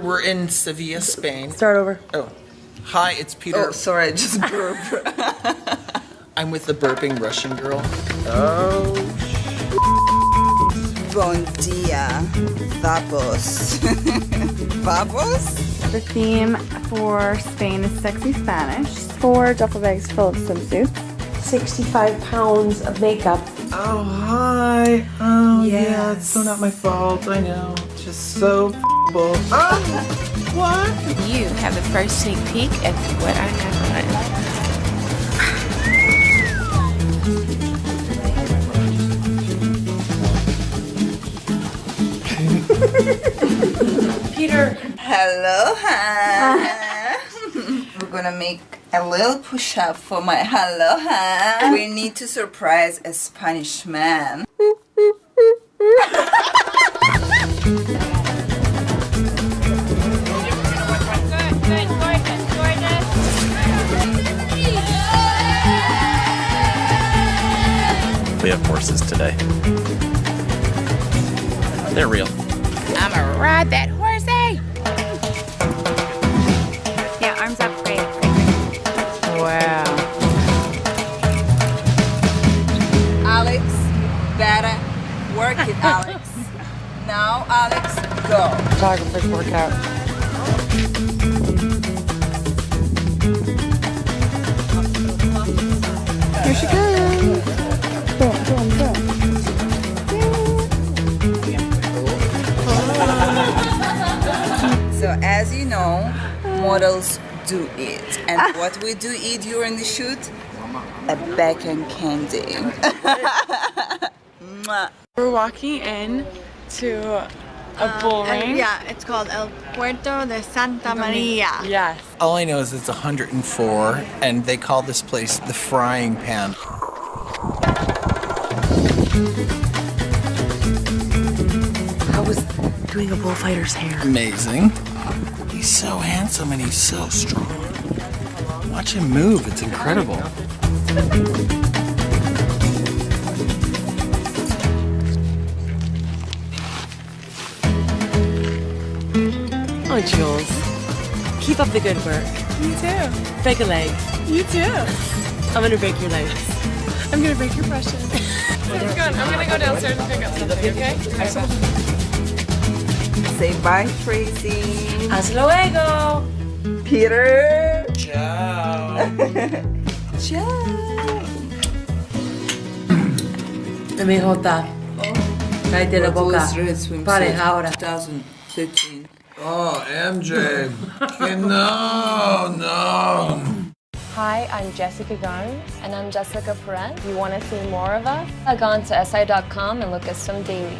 We're in Sevilla, Spain. Start over. Oh. Hi, it's Peter. Oh, sorry, I just burped. I'm with the burping Russian girl. Oh, Bon dia, vapos. Vapos? The theme for Spain is sexy Spanish. 4 duffel bags full of swimsuits. 65 pounds of makeup. Oh, hi. Oh, Yes. yeah, it's so not my fault. I know. Just so f***able. Oh, what? You have the first sneak peek at what I have on. Peter. Aloha. We're gonna make a little push-up for my aloha. We need to surprise a Spanish man. We have horses today. They're real. I'ma ride that horsey. Yeah, arms up. Great. Wow. Alex, better work it, Alex. Now, Alex, go. Photographer's workout. Here she goes. Boom, boom, boom. So, as you know, models do eat. And what we do eat during the shoot? A bacon candy. Mwah. We're walking in to a bull ring. Yeah, it's called El Puerto de Santa Maria. Yes. All I know is it's 104, and they call this place the frying pan. How was doing a bullfighter's hair? Amazing. He's so handsome and he's so strong. Watch him move, it's incredible. Oh, Jules. Keep up the good work. You too. Break a leg. You too. I'm gonna break your legs. I'm gonna break your precious. Let's go. I'm gonna go downstairs and pick up something, okay? Say bye, Tracy. Hasta luego. Peter. Ciao. Ciao. Mijota. Cállate la boca. Pare ahora. 2015. Oh, MJ. No. Hi, I'm Jessica Garnes. And I'm Jessica Perez. If you want to see more of us, log on to si.com and look us some daily.